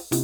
Boa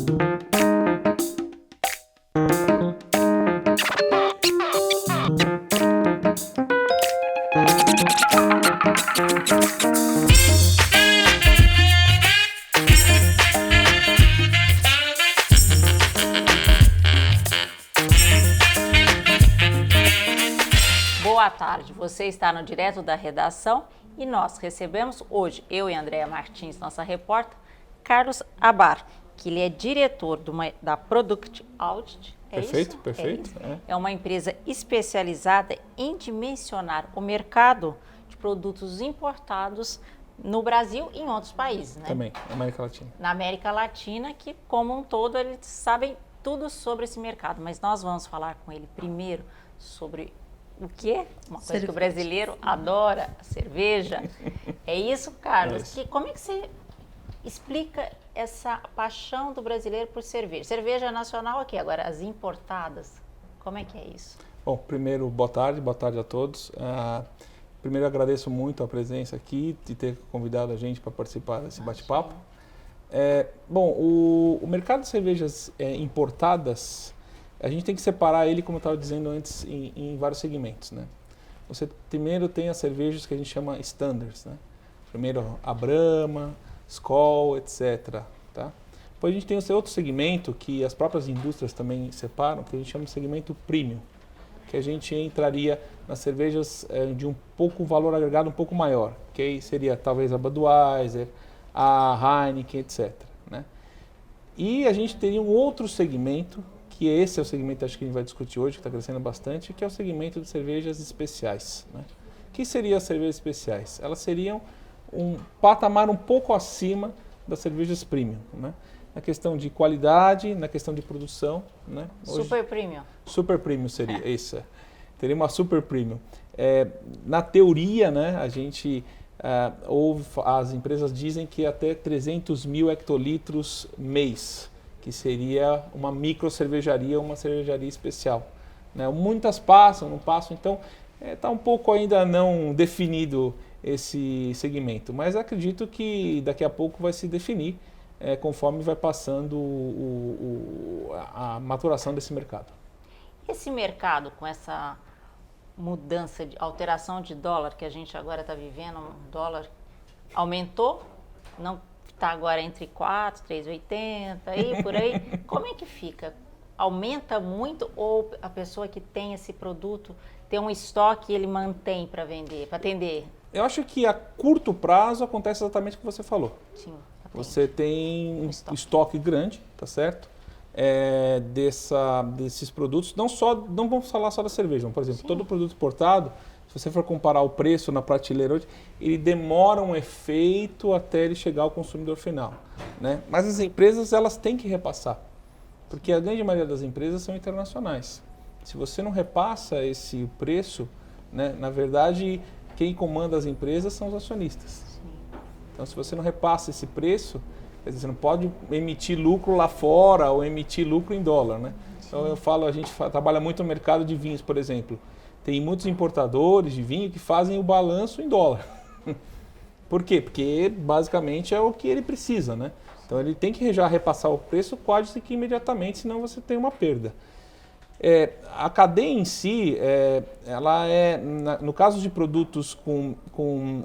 tarde, você está no Direto da Redação e nós recebemos hoje, eu e Andréa Martins, nossa repórter, Carlos Abar, que ele é diretor da Product Audit. Perfeito, perfeito. É uma empresa especializada em dimensionar o mercado de produtos importados no Brasil e em outros países, né? Também, na América Latina. Na América Latina, que como um todo eles sabem tudo sobre esse mercado, mas nós vamos falar com ele primeiro sobre o quê? Uma coisa que o brasileiro adora, a cerveja. É isso, Carlos? Como é que você explica essa paixão do brasileiro por cerveja? Cerveja nacional aqui, agora as importadas, como é que é isso? Bom, primeiro, boa tarde a todos. Primeiro, agradeço muito a presença aqui, de ter convidado a gente para participar desse bate-papo. Bom, o mercado de cervejas importadas, a gente tem que separar ele, como eu estava dizendo antes, em vários segmentos, né? Você primeiro tem as cervejas que a gente chama standards, né? Primeiro a Brahma, Skol, etc. Tá? Depois a gente tem esse outro segmento que as próprias indústrias também separam, que a gente chama de segmento premium, que a gente entraria nas cervejas de um pouco valor agregado um pouco maior, que aí seria talvez a Budweiser, a Heineken, etc. Né? E a gente teria um outro segmento, que esse é o segmento acho que a gente vai discutir hoje, que está crescendo bastante, que é o segmento de cervejas especiais. Né? O que seriam as cervejas especiais? Elas seriam um patamar um pouco acima das cervejas premium, né? Na questão de qualidade, na questão de produção. Né? Hoje, super premium. Super premium seria, isso. Teria uma super premium. Na teoria, né, a gente as empresas dizem que até 300 mil hectolitros mês, que seria uma micro cervejaria, uma cervejaria especial. Né? Muitas passam, não passam, então está um pouco ainda não definido esse segmento, mas acredito que daqui a pouco vai se definir conforme vai passando a maturação desse mercado. Esse mercado, com essa mudança, alteração de dólar que a gente agora está vivendo, o dólar aumentou, não está agora entre 4, 3,80 e por aí, como é que fica? Aumenta muito ou a pessoa que tem esse produto tem um estoque e ele mantém para vender, para atender? Eu acho que a curto prazo acontece exatamente o que você falou. Sim, você tem um estoque grande, tá certo? Desses produtos, não vamos falar só da cerveja, por exemplo, todo produto importado, se você for comparar o preço na prateleira hoje, ele demora um efeito até ele chegar ao consumidor final, né? Mas as empresas, elas têm que repassar, porque a grande maioria das empresas são internacionais. Se você não repassa esse preço, né, na verdade, quem comanda as empresas são os acionistas. Então, se você não repassa esse preço, quer dizer, você não pode emitir lucro lá fora ou emitir lucro em dólar, né? Então, a gente trabalha muito no mercado de vinhos, por exemplo. Tem muitos importadores de vinho que fazem o balanço em dólar. Por quê? Porque basicamente é o que ele precisa, né? Então ele tem que já repassar o preço quase que imediatamente, senão você tem uma perda. A cadeia em si, ela no caso de produtos com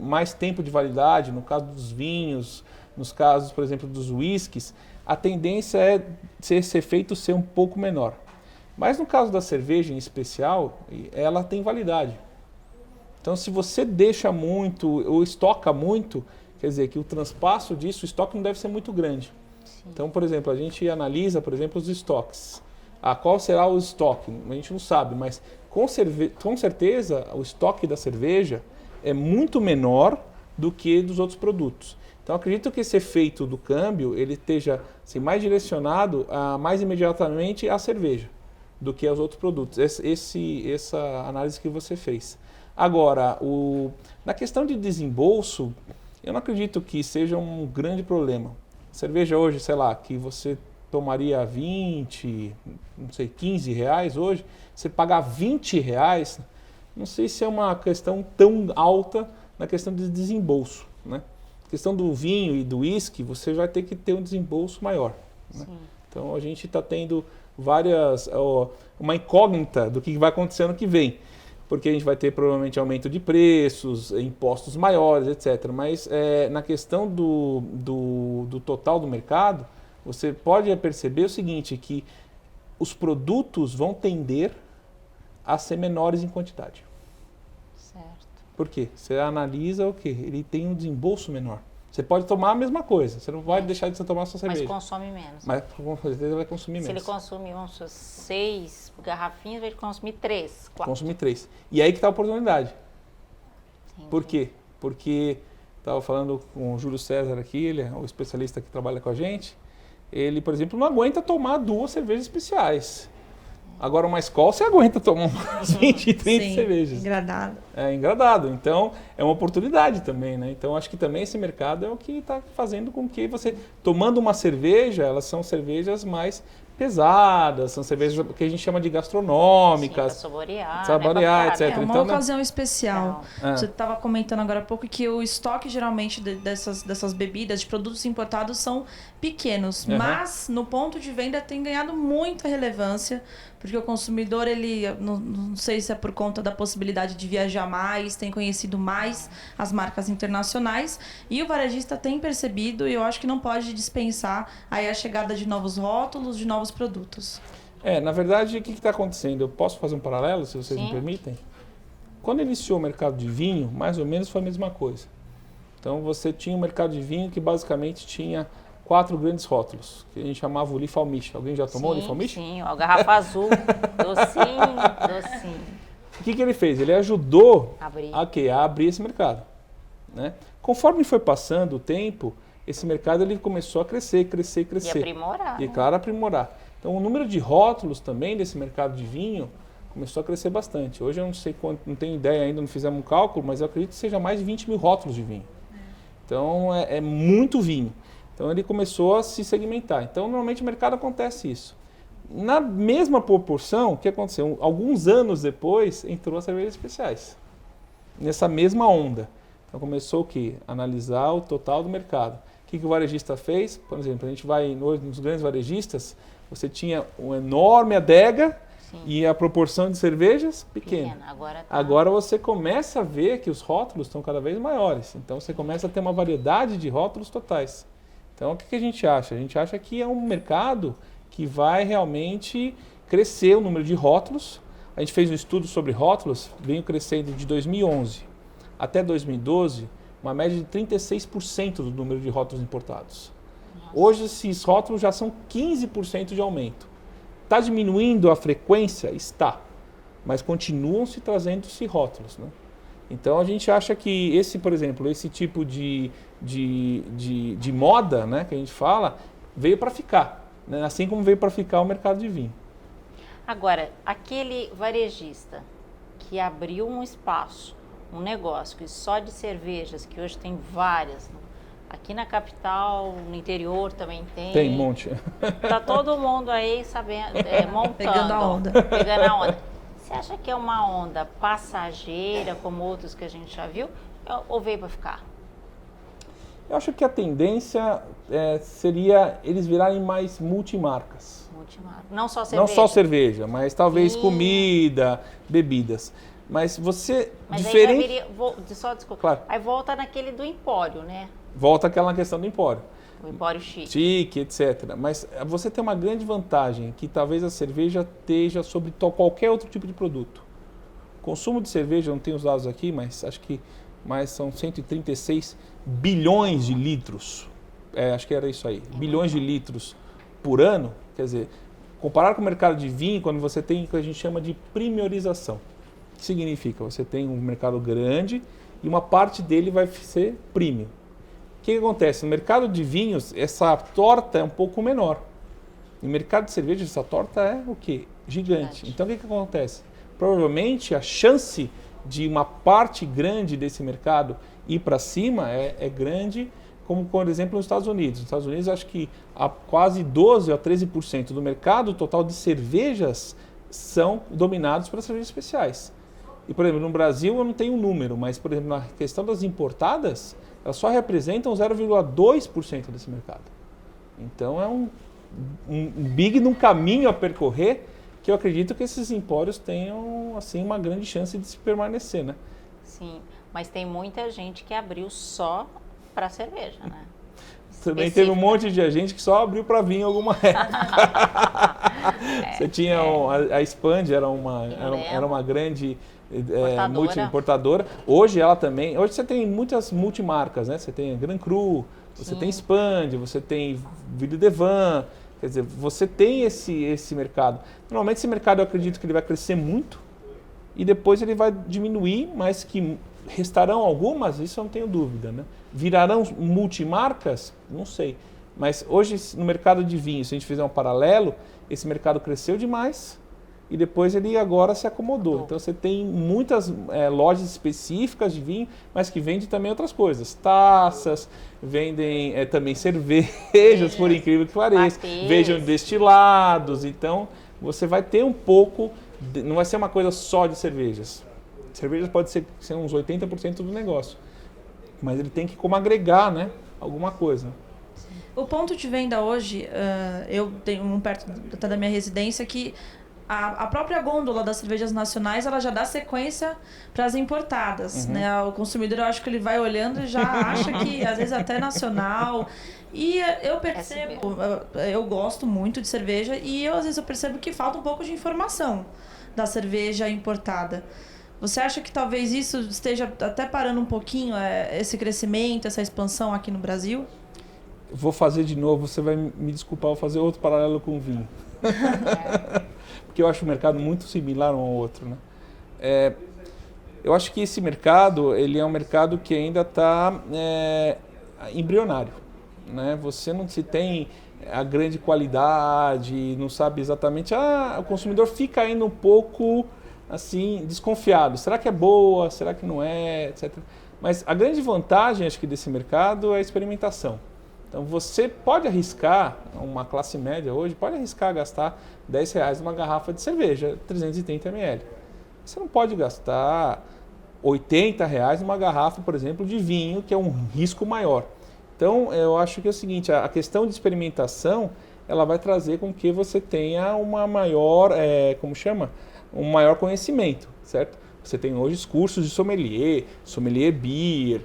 mais tempo de validade, no caso dos vinhos, nos casos, por exemplo, dos whiskies, a tendência é esse efeito ser um pouco menor. Mas no caso da cerveja em especial, ela tem validade. Então, se você deixa muito ou estoca muito, quer dizer que o transpasso disso, o estoque não deve ser muito grande. Sim. Então, por exemplo, a gente analisa, por exemplo, os estoques. Qual será o estoque? A gente não sabe, mas com certeza o estoque da cerveja é muito menor do que dos outros produtos. Então, acredito que esse efeito do câmbio ele esteja assim, mais direcionado mais imediatamente à cerveja do que aos outros produtos. Essa análise que você fez. Agora, na questão de desembolso, eu não acredito que seja um grande problema. Cerveja hoje, sei lá, que você tomaria 20, não sei, 15 reais hoje, você pagar 20 reais, não sei se é uma questão tão alta na questão de desembolso, né? A questão do vinho e do uísque, você vai ter que ter um desembolso maior. Né? Então a gente está tendo uma incógnita do que vai acontecer ano que vem. Porque a gente vai ter provavelmente aumento de preços, impostos maiores, etc. Mas na questão do total do mercado, você pode perceber o seguinte, que os produtos vão tender a ser menores em quantidade. Certo. Por quê? Você analisa o quê? Ele tem um desembolso menor. Você pode tomar a mesma coisa, você não vai deixar de tomar a sua cerveja. Mas consome menos. Mas com certeza vai consumir menos. Se ele consumir, vamos supor, 6 garrafinhas, vai consumir 3, 4. Consumir 3. E aí que está a oportunidade. Entendi. Por quê? Porque estava falando com o Júlio César aqui, ele é o especialista que trabalha com a gente. Ele, por exemplo, não aguenta tomar 2 cervejas especiais. Agora, uma Skol, você aguenta tomar umas 20, 30 cervejas. Engradado. É, engradado. Então, é uma oportunidade também, né? Então, acho que também esse mercado é o que está fazendo com que você, tomando uma cerveja, elas são cervejas mais pesadas, são cervejas que a gente chama de gastronômicas. Sim, pra saborear, né? etc. É uma Então, ocasião especial. É. Você estava comentando agora há pouco que o estoque geralmente dessas bebidas, de produtos importados, são pequenos. Uhum. Mas no ponto de venda tem ganhado muita relevância, porque o consumidor, ele, não sei se é por conta da possibilidade de viajar mais, tem conhecido mais as marcas internacionais, e o varejista tem percebido, e eu acho que não pode dispensar aí a chegada de novos rótulos, de novos produtos. na verdade, o que está acontecendo? Eu posso fazer um paralelo, se vocês me permitem? Quando iniciou o mercado de vinho, mais ou menos foi a mesma coisa. Então, você tinha um mercado de vinho que basicamente tinha 4 grandes rótulos, que a gente chamava o Lifalmich. Alguém já tomou o Lifalmich? Sim, a garrafa azul, docinho. O que ele fez? Ele ajudou Abrir. a abrir esse mercado. Né? Conforme foi passando o tempo, esse mercado ele começou a crescer. E aprimorar. E, claro, aprimorar. Então, o número de rótulos também desse mercado de vinho começou a crescer bastante. Hoje eu não sei quanto, não tenho ideia ainda, não fizemos um cálculo, mas eu acredito que seja mais de 20 mil rótulos de vinho. Então, é muito vinho. Então, ele começou a se segmentar. Então, normalmente, no mercado acontece isso. Na mesma proporção, o que aconteceu? Alguns anos depois, entrou as cervejas especiais. Nessa mesma onda. Então, começou o quê? Analisar o total do mercado. O que o varejista fez? Por exemplo, a gente vai nos grandes varejistas, você tinha uma enorme adega. Sim. E a proporção de cervejas pequena. Agora você começa a ver que os rótulos estão cada vez maiores. Então, você começa a ter uma variedade de rótulos totais. Então, o que a gente acha? A gente acha que é um mercado que vai realmente crescer o número de rótulos. A gente fez um estudo sobre rótulos, veio crescendo de 2011 até 2012, uma média de 36% do número de rótulos importados. Nossa. Hoje, esses rótulos já são 15% de aumento. Está diminuindo a frequência? Está. Mas continuam se trazendo-se rótulos. Né? Então, a gente acha que esse, por exemplo, esse tipo de moda, né, que a gente fala, veio para ficar. Né? Assim como veio para ficar o mercado de vinho. Agora, aquele varejista que abriu um espaço, um negócio que só de cervejas, que hoje tem várias, aqui na capital, no interior também tem. Tem um monte. Tá todo mundo aí sabendo, montando. Pegando a onda. Pegando a onda. Você acha que é uma onda passageira, como outros que a gente já viu, ou veio para ficar? Eu acho que a tendência seria eles virarem mais multimarcas. Não só cerveja. Não só cerveja, mas talvez comida, bebidas. Mas você... Mas diferente... aí só desculpa. Claro. Aí volta naquele do empório, né? Volta aquela questão do empório. O empório chique. Chique, etc. Mas você tem uma grande vantagem, que talvez a cerveja esteja sobre qualquer outro tipo de produto. O consumo de cerveja, não tenho os dados aqui, mas acho que são 136 bilhões de litros. Acho que era isso aí. Bilhões de litros por ano. Quer dizer, comparar com o mercado de vinho, quando você tem o que a gente chama de premiorização. O que significa? Você tem um mercado grande e uma parte dele vai ser premium. O que acontece? No mercado de vinhos, essa torta é um pouco menor. No mercado de cerveja, essa torta é o quê? Gigante. Então, o que acontece? Provavelmente, a chance de uma parte grande desse mercado ir para cima é grande, como, por exemplo, nos Estados Unidos. Nos Estados Unidos, acho que quase 12% a 13% do mercado total de cervejas são dominados pelas cervejas especiais. E, por exemplo, no Brasil eu não tenho um número, mas, por exemplo, na questão das importadas, elas só representam 0,2% desse mercado. Então, um big num caminho a percorrer, que eu acredito que esses empórios tenham assim uma grande chance de se permanecer, né? Sim, mas tem muita gente que abriu só para cerveja, né? Também teve um monte de gente que só abriu para vinho alguma época. Você tinha a Expand, era uma grande importadora. Hoje ela também. Hoje você tem muitas multimarcas, né? Você tem a Gran Cru, você tem Expand, você tem Ville de Van. Quer dizer, você tem esse mercado. Normalmente esse mercado eu acredito que ele vai crescer muito e depois ele vai diminuir, mas que restarão algumas, isso eu não tenho dúvida, né? Virarão multimarcas? Não sei. Mas hoje, no mercado de vinho, se a gente fizer um paralelo, esse mercado cresceu demais e depois ele agora se acomodou. Então você tem muitas lojas específicas de vinho, mas que vendem também outras coisas. Taças, vendem também cervejas, por incrível que pareça. Vejam destilados. Então você vai ter um pouco, não vai ser uma coisa só de cervejas. Cervejas pode ser uns 80% do negócio, mas ele tem que como agregar, né, alguma coisa. O ponto de venda hoje, eu tenho um perto até da minha residência que a própria gôndola das cervejas nacionais, ela já dá sequência para as importadas, né? O consumidor, eu acho que ele vai olhando e já acha que às vezes até nacional. E eu percebo, eu gosto muito de cerveja e às vezes eu percebo que falta um pouco de informação da cerveja importada. Você acha que talvez isso esteja até parando um pouquinho esse crescimento, essa expansão aqui no Brasil? Vou fazer de novo, você vai me desculpar, vou fazer outro paralelo com o vinho. Porque eu acho o mercado muito similar um ao outro, né? Eu acho que esse mercado, ele é um mercado que ainda está embrionário, né? Você não se tem a grande qualidade, não sabe exatamente... o consumidor fica ainda um pouco... assim, desconfiado. Será que é boa? Será que não é? Etc. Mas a grande vantagem, acho que, desse mercado é a experimentação. Então, você pode arriscar, uma classe média hoje, pode arriscar gastar R$10 numa garrafa de cerveja, 330 ml. Você não pode gastar R$80 numa garrafa, por exemplo, de vinho, que é um risco maior. Então, eu acho que é o seguinte, a questão de experimentação, ela vai trazer com que você tenha uma maior, um maior conhecimento, certo? Você tem hoje os cursos de sommelier beer,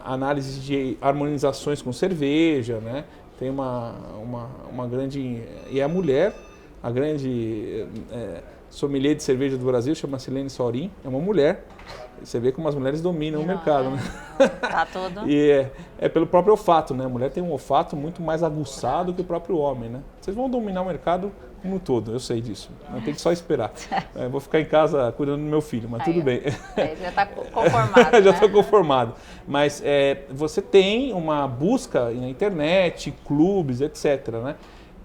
análise de harmonizações com cerveja, né? Tem uma grande... E a mulher, a grande sommelier de cerveja do Brasil, chama Silene Saurin, é uma mulher. Você vê como as mulheres dominam o mercado, né? Tá todo... E é pelo próprio olfato, né? A mulher tem um olfato muito mais aguçado que o próprio homem, né? Vocês vão dominar o mercado como um todo, eu sei disso. Não tem que só esperar. Vou ficar em casa cuidando do meu filho, mas tudo bem. Já está conformado, Já estou conformado. Mas você tem uma busca na internet, clubes, etc., né?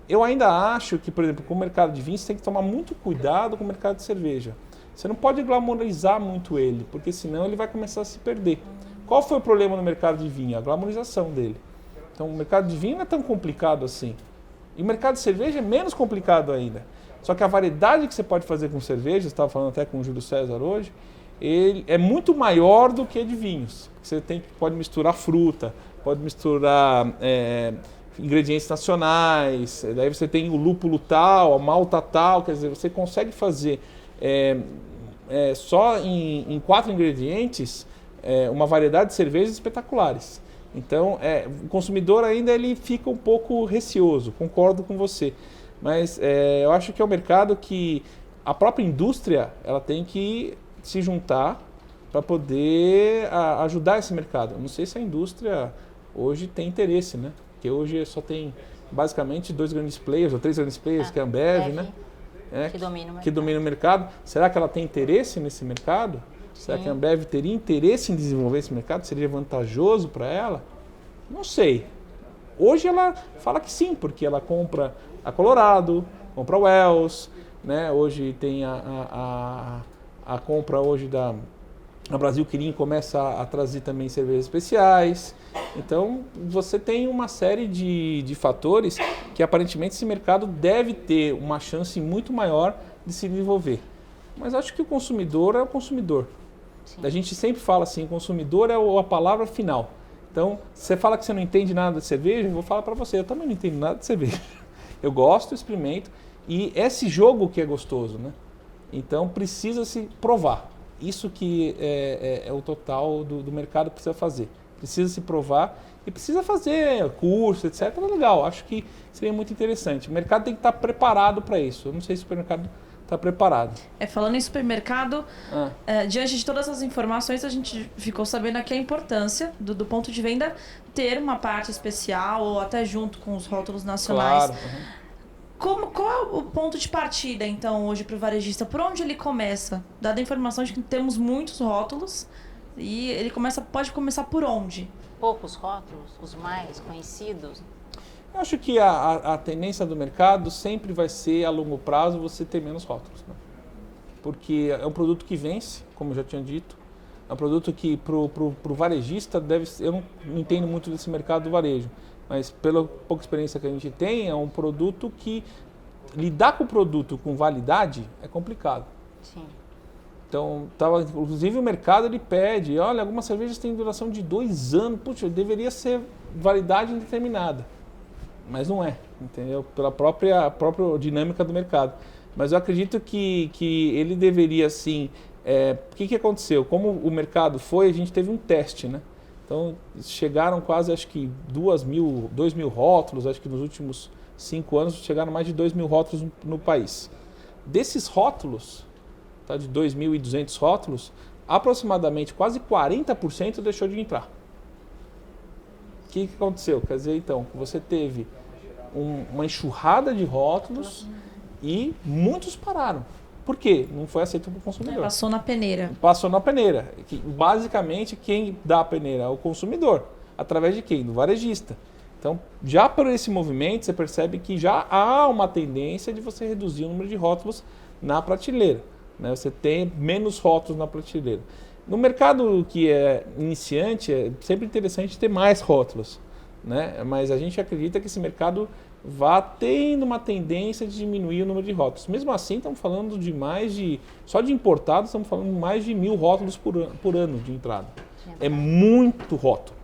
Eu ainda acho que, por exemplo, com o mercado de vinho, você tem que tomar muito cuidado com o mercado de cerveja. Você não pode glamorizar muito ele, porque senão ele vai começar a se perder. Qual foi o problema no mercado de vinho? A glamorização dele. Então, o mercado de vinho não é tão complicado assim. E o mercado de cerveja é menos complicado ainda. Só que a variedade que você pode fazer com cerveja, estava falando até com o Júlio César hoje, ele é muito maior do que a de vinhos. Você pode misturar fruta, pode misturar ingredientes nacionais, daí você tem o lúpulo tal, a malta tal, quer dizer, você consegue fazer só em 4 ingredientes uma variedade de cervejas espetaculares. Então, o consumidor ainda ele fica um pouco receoso, concordo com você. Mas eu acho que é um mercado que a própria indústria ela tem que se juntar para poder ajudar esse mercado. Eu não sei se a indústria hoje tem interesse, né? Porque hoje só tem basicamente 2 grandes players, ou 3 grandes players, que é a Ambev, né? Que domina o mercado. Será que ela tem interesse nesse mercado? Será que a Ambev teria interesse em desenvolver esse mercado? Seria vantajoso para ela? Não sei. Hoje ela fala que sim, porque ela compra a Colorado, compra a Wells, né? Hoje tem a compra hoje da Brasil Kirin, começa a trazer também cervejas especiais. Então você tem uma série de fatores que aparentemente esse mercado deve ter uma chance muito maior de se desenvolver. Mas acho que o consumidor é o consumidor. Sim. A gente sempre fala assim, o consumidor é a palavra final. Então, você fala que você não entende nada de cerveja, eu vou falar para você, eu também não entendo nada de cerveja. Eu gosto, experimento, e esse jogo que é gostoso, né? Então, precisa se provar. Isso que é o total do mercado precisa fazer. Precisa se provar e precisa fazer curso, etc. Legal, acho que seria muito interessante. O mercado tem que estar preparado para isso. Eu não sei se o supermercado está preparado. Falando em supermercado, diante de todas as informações, a gente ficou sabendo aqui a importância do ponto de venda ter uma parte especial ou até junto com os rótulos nacionais. Claro. Qual é o ponto de partida, então, hoje para o varejista? Por onde ele começa? Dada a informação de que temos muitos rótulos, e ele pode começar por onde? Poucos rótulos, os mais conhecidos. Eu acho que a tendência do mercado sempre vai ser, a longo prazo, você ter menos rótulos. Né? Porque é um produto que vence, como eu já tinha dito. É um produto que, para o varejista, eu não entendo muito desse mercado do varejo. Mas pela pouca experiência que a gente tem, é um produto que lidar com o produto com validade é complicado. Sim. Então, inclusive o mercado ele pede, olha, algumas cervejas têm duração de 2 anos, puxa, deveria ser validade indeterminada. Mas não é, entendeu? Pela própria dinâmica do mercado. Mas eu acredito que ele deveria, sim... o que aconteceu? Como o mercado foi, a gente teve um teste, né? Então, chegaram quase, acho que 2 mil rótulos, acho que nos últimos 5 anos chegaram mais de 2 mil rótulos no país. Desses rótulos, tá, de 2.200 rótulos, aproximadamente quase 40% deixou de entrar. O que aconteceu? Quer dizer, então, você teve uma enxurrada de rótulos e muitos pararam. Por quê? Não foi aceito para o consumidor. Passou na peneira. Passou na peneira. Basicamente, quem dá a peneira é o consumidor. Através de quem? Do varejista. Então, já por esse movimento, você percebe que já há uma tendência de você reduzir o número de rótulos na prateleira. Né? Você tem menos rótulos na prateleira. No mercado que é iniciante, é sempre interessante ter mais rótulos. Né? Mas a gente acredita que esse mercado vá tendo uma tendência de diminuir o número de rótulos. Mesmo assim, estamos falando de só de importados, estamos falando de mais de 1.000 rótulos por ano de entrada. É muito rótulo,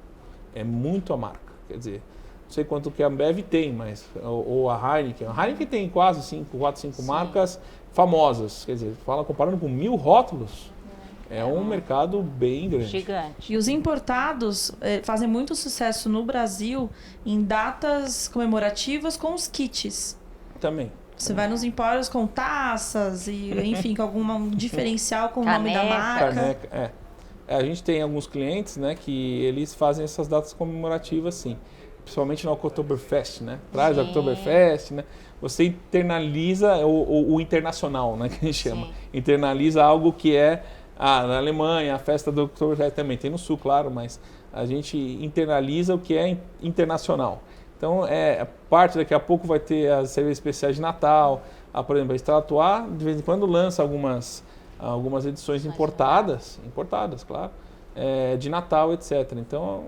é muito a marca. Quer dizer, não sei quanto que a Ambev tem, mas ou a Heineken. A Heineken tem quase 4, 5 marcas famosas. Quer dizer, comparando com 1.000 rótulos, é um mercado bem grande. Gigante. E os importados fazem muito sucesso no Brasil em datas comemorativas com os kits. Também. Você vai nos empórios com taças e, enfim, com algum diferencial com o nome da marca. Caneca, a gente tem alguns clientes, né, que eles fazem essas datas comemorativas, sim. Principalmente no Oktoberfest, né? Traz o Oktoberfest, né? Você internaliza o internacional, né, que a gente chama. Internaliza algo que é na Alemanha, a festa do Oktoberfest também tem no Sul, claro, mas a gente internaliza o que é internacional. Então, parte daqui a pouco vai ter as cervejas especiais de Natal. Por exemplo, a Stella Artois, de vez em quando, lança algumas edições importadas, claro, de Natal, etc. Então,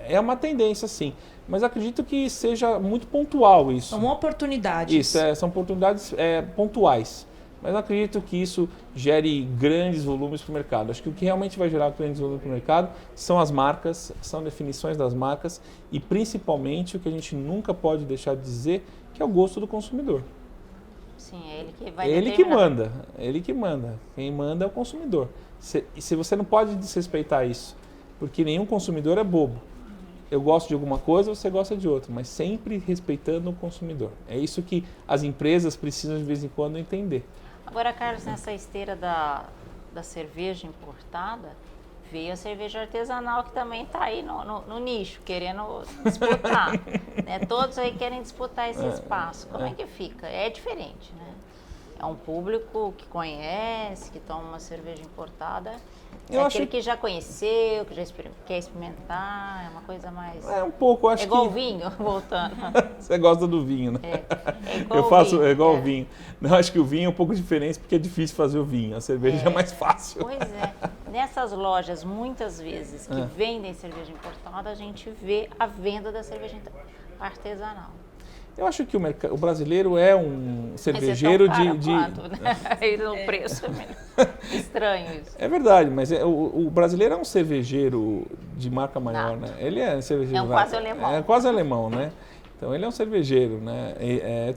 é uma tendência, sim. Mas acredito que seja muito pontual isso. São oportunidades. Isso, são oportunidades pontuais. Mas não acredito que isso gere grandes volumes para o mercado. Acho que o que realmente vai gerar grandes volumes para o mercado são as marcas, são definições das marcas e principalmente o que a gente nunca pode deixar de dizer, que é o gosto do consumidor. Sim, é ele que vai Ele que manda, ele que manda. Quem manda é o consumidor. Se você não pode desrespeitar isso, porque nenhum consumidor é bobo. Eu gosto de alguma coisa, você gosta de outra, mas sempre respeitando o consumidor. É isso que as empresas precisam de vez em quando entender. Agora, Carlos, nessa esteira da cerveja importada, veio a cerveja artesanal que também está aí no nicho, querendo disputar. Né? Todos aí querem disputar esse espaço. Como é que fica? É diferente, né? É um público que conhece, que toma uma cerveja importada. Aquele que já conheceu, que já quer experimentar, é uma coisa mais... É um pouco, acho que... É igual o vinho, voltando. Você gosta do vinho, né? É igual Eu faço vinho, igual o vinho. Não, acho que o vinho é um pouco diferente porque é difícil fazer o vinho. A cerveja é mais fácil. Pois é. Nessas lojas, muitas vezes, que vendem cerveja importada, a gente vê a venda da cerveja artesanal. Eu acho que o brasileiro é um cervejeiro quanto, né? Aí no preço é meio estranho isso. É verdade, mas o brasileiro é um cervejeiro de marca maior, né? Ele é um cervejeiro. É um quase alemão. É quase alemão, né? Então ele é um cervejeiro, né?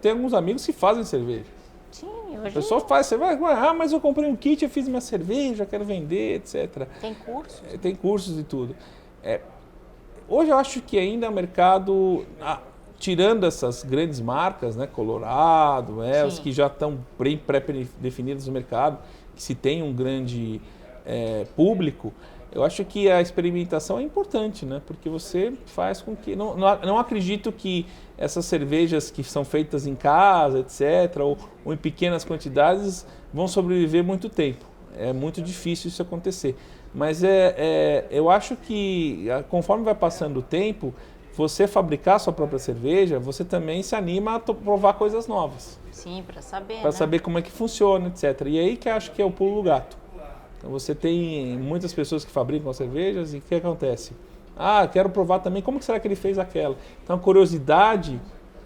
Tem alguns amigos que fazem cerveja. Sim, O hoje pessoal faz, você vai, mas eu comprei um kit, eu fiz minha cerveja, quero vender, etc. tem cursos. Tem cursos e tudo. Hoje eu acho que ainda o mercado, tirando essas grandes marcas, né, Colorado, os que já estão bem pré-definidas no mercado, que se tem um grande público, eu acho que a experimentação é importante, né? Porque você faz com que... Não acredito que essas cervejas que são feitas em casa, etc., ou em pequenas quantidades, vão sobreviver muito tempo. É muito difícil isso acontecer. Mas eu acho que, conforme vai passando o tempo, você fabricar sua própria cerveja, você também se anima a provar coisas novas. Sim, para saber, Para saber como é que funciona, etc. E aí que eu acho que é o pulo do gato. Então, você tem muitas pessoas que fabricam as cervejas e o que acontece? Quero provar também como que será que ele fez aquela. Então a curiosidade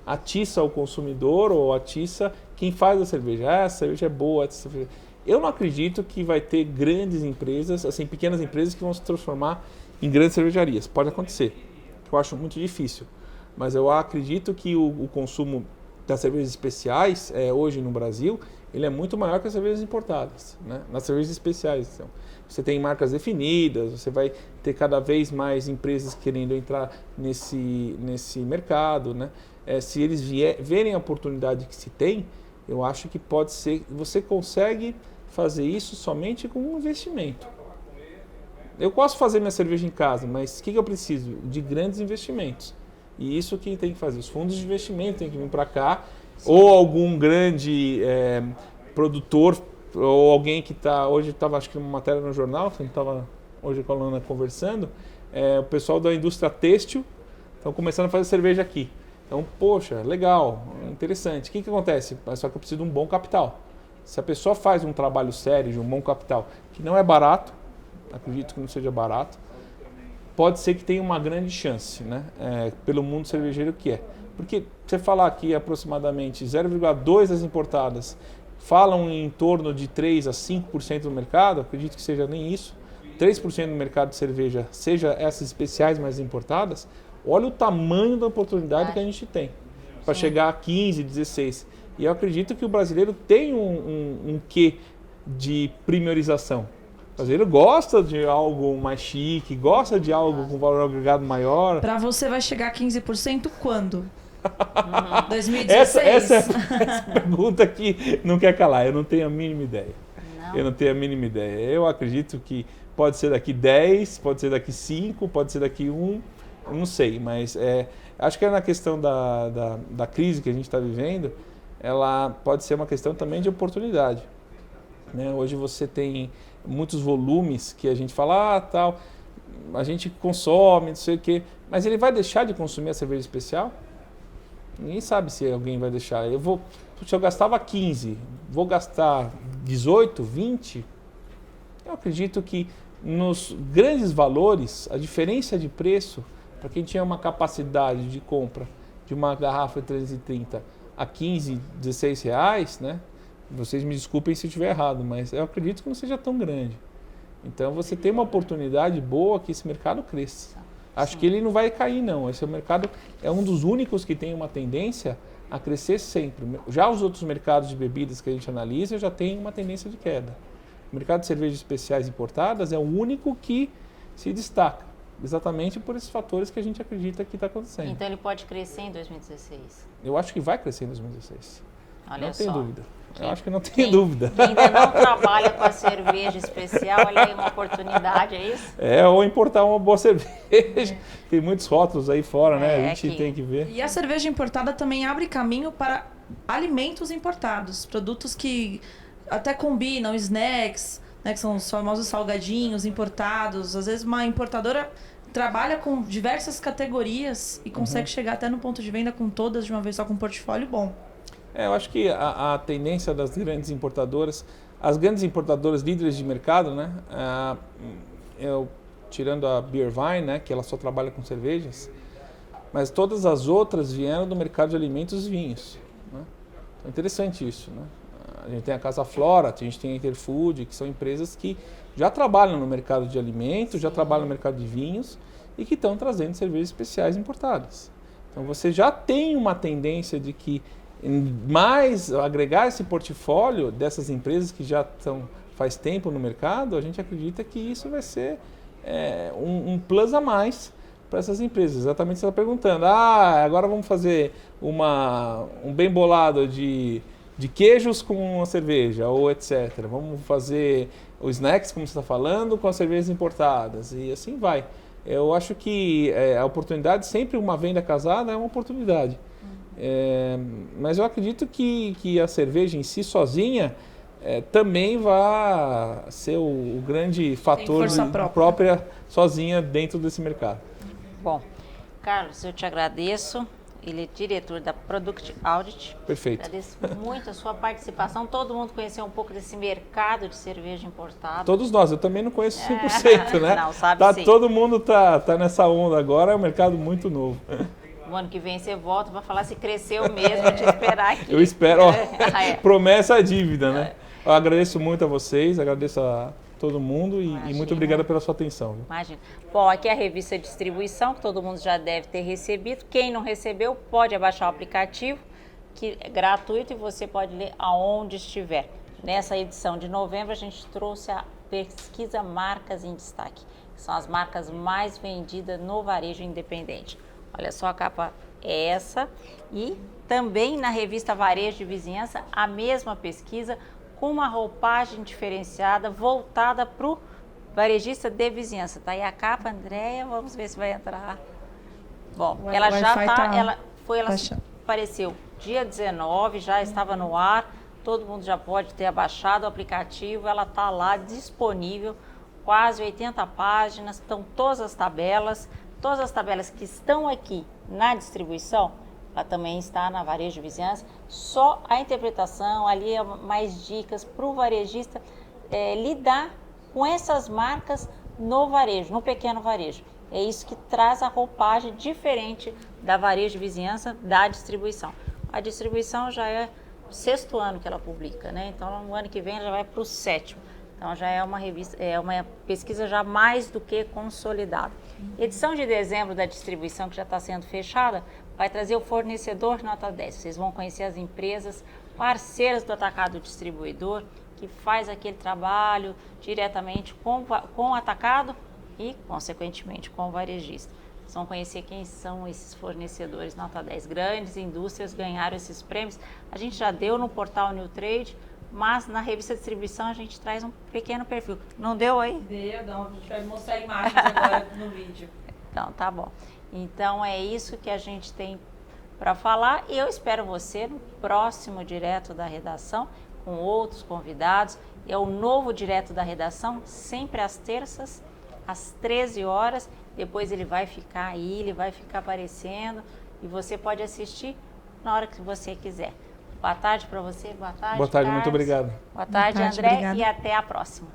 atiça o consumidor ou atiça quem faz a cerveja. Essa cerveja é boa, essa cerveja... Eu não acredito que vai ter grandes empresas, assim, pequenas empresas que vão se transformar em grandes cervejarias. Pode acontecer. Eu acho muito difícil. Mas eu acredito que o consumo das cervejas especiais, hoje no Brasil, ele é muito maior que as cervejas importadas, né? Nas cervejas especiais, então. Você tem marcas definidas, você vai ter cada vez mais empresas querendo entrar nesse mercado, né? Se eles verem a oportunidade que se tem, eu acho que pode ser... Você consegue fazer isso somente com um investimento. Eu posso fazer minha cerveja em casa, mas o que eu preciso? De grandes investimentos. E isso quem tem que fazer? Os fundos de investimento têm que vir para cá. Sim. Ou algum grande produtor, ou alguém que está... Hoje estava, acho que uma matéria no jornal, que a gente estava hoje com a Lana conversando, o pessoal da indústria têxtil estão começando a fazer cerveja aqui. Então, poxa, legal, interessante. O que acontece? Só que eu preciso de um bom capital. Se a pessoa faz um trabalho sério, de um bom capital, que não é barato, acredito que não seja barato, pode ser que tenha uma grande chance, né? Pelo mundo cervejeiro que é. Porque você falar que aproximadamente 0,2% das importadas falam em torno de 3% a 5% do mercado, acredito que seja nem isso, 3% do mercado de cerveja, seja essas especiais mais importadas, olha o tamanho da oportunidade que a gente tem para chegar a 15%, 16%. E eu acredito que o brasileiro tem um quê de primorização. O brasileiro gosta de algo mais chique, gosta de algo com valor agregado maior. Para você vai chegar a 15% quando? 2016? Essa é essa pergunta que não quer calar. Eu não tenho a mínima ideia. Eu não tenho a mínima ideia. Eu acredito que pode ser daqui 10, pode ser daqui 5, pode ser daqui 1, eu não sei. Mas acho que na questão da crise que a gente está vivendo, ela pode ser uma questão também de oportunidade. Né? Hoje você tem muitos volumes que a gente fala, tal, a gente consome, não sei o quê, mas ele vai deixar de consumir a cerveja especial? Ninguém sabe se alguém vai deixar. Se eu gastava 15, vou gastar 18, 20? Eu acredito que nos grandes valores, a diferença de preço, para quem tinha uma capacidade de compra de uma garrafa de 330 a 15, 16 reais, né? Vocês me desculpem se eu estiver errado, mas eu acredito que não seja tão grande. Então você tem uma oportunidade boa que esse mercado cresça. Acho que ele não vai cair, não. Esse mercado é um dos únicos que tem uma tendência a crescer sempre. Já os outros mercados de bebidas que a gente analisa já tem uma tendência de queda. O mercado de cervejas especiais importadas é o único que se destaca, exatamente por esses fatores que a gente acredita que está acontecendo. Então ele pode crescer em 2016? Eu acho que vai crescer em 2016. Olha não só. tem dúvida. Eu acho que não tem dúvida. Quem ainda não trabalha com a cerveja especial, olha aí uma oportunidade, é isso? Ou importar uma boa cerveja. Tem muitos rótulos aí fora, né? A gente tem que ver. E a cerveja importada também abre caminho para alimentos importados. Produtos que até combinam, snacks, né, que são os famosos salgadinhos importados. Às vezes uma importadora trabalha com diversas categorias e consegue chegar até no ponto de venda com todas de uma vez só, com um portfólio bom. Eu acho que a tendência das grandes importadoras, as grandes importadoras líderes de mercado, né? Tirando a Beer Vine, né, que ela só trabalha com cervejas, mas todas as outras vieram do mercado de alimentos e vinhos. Né? Então, é interessante isso. Né? A gente tem a Casa Flora, a gente tem a Interfood, que são empresas que já trabalham no mercado de alimentos, já trabalham no mercado de vinhos e que estão trazendo cervejas especiais importadas. Então você já tem uma tendência de que mais agregar esse portfólio dessas empresas que já estão faz tempo no mercado, a gente acredita que isso vai ser um plus a mais para essas empresas. Exatamente o que você está perguntando. Agora vamos fazer um bem bolado de queijos com uma cerveja, ou etc. Vamos fazer os snacks, como você está falando, com as cervejas importadas, e assim vai. Eu acho que a oportunidade, sempre uma venda casada é uma oportunidade. Mas eu acredito que a cerveja em si, sozinha, também vai ser o grande fator própria sozinha dentro desse mercado. Bom, Carlos, eu te agradeço. Ele é diretor da Product Audit. Perfeito. Agradeço muito a sua participação. Todo mundo conheceu um pouco desse mercado de cerveja importada. Todos nós, eu também não conheço 100%, né? Não, sabe sim. Todo mundo tá nessa onda agora, é um mercado muito novo. O ano que vem você volta para falar se cresceu mesmo, vou te esperar aqui. Eu espero, promessa é dívida, né? Eu agradeço muito a vocês, agradeço a todo mundo e muito obrigado pela sua atenção. Viu? Imagina. Bom, aqui é a revista Distribuição, que todo mundo já deve ter recebido. Quem não recebeu, pode abaixar o aplicativo, que é gratuito e você pode ler aonde estiver. Nessa edição de novembro, a gente trouxe a pesquisa Marcas em Destaque, que são as marcas mais vendidas no varejo independente. Olha só, a capa é essa. E também na revista Varejo de Vizinhança, a mesma pesquisa, com uma roupagem diferenciada, voltada para o varejista de vizinhança. Tá aí a capa, Andréia, vamos ver se vai entrar. Bom, ela já está, ela apareceu dia 19, já estava no ar, todo mundo já pode ter abaixado o aplicativo, ela está lá disponível, quase 80 páginas, estão todas as tabelas que estão aqui na distribuição, ela também está na Varejo de Vizinhança, só a interpretação, ali é mais dicas para o varejista lidar com essas marcas no varejo, no pequeno varejo. É isso que traz a roupagem diferente da Varejo de Vizinhança, da distribuição. A distribuição já é o 6º ano que ela publica, né? Então, no ano que vem, ela já vai para o 7º. Então, já é uma revista, é uma pesquisa já mais do que consolidada. Edição de dezembro da distribuição, que já está sendo fechada, vai trazer o fornecedor nota 10. Vocês vão conhecer as empresas parceiras do atacado distribuidor, que faz aquele trabalho diretamente com o atacado e, consequentemente, com o varejista. Vocês vão conhecer quem são esses fornecedores nota 10. Grandes indústrias ganharam esses prêmios. A gente já deu no portal New Trade, mas na revista Distribuição a gente traz um pequeno perfil. Não deu aí? Deu, não. A gente vai mostrar imagens agora no vídeo. Então, tá bom. Então, é isso que a gente tem para falar. E eu espero você no próximo Direto da Redação, com outros convidados. É o novo Direto da Redação, sempre às terças, às 13 horas. Depois ele vai ficar aí, ele vai ficar aparecendo. E você pode assistir na hora que você quiser. Boa tarde para você, boa tarde, Boa tarde, Carlos. muito obrigado. Boa tarde, André, obrigada. E até a próxima.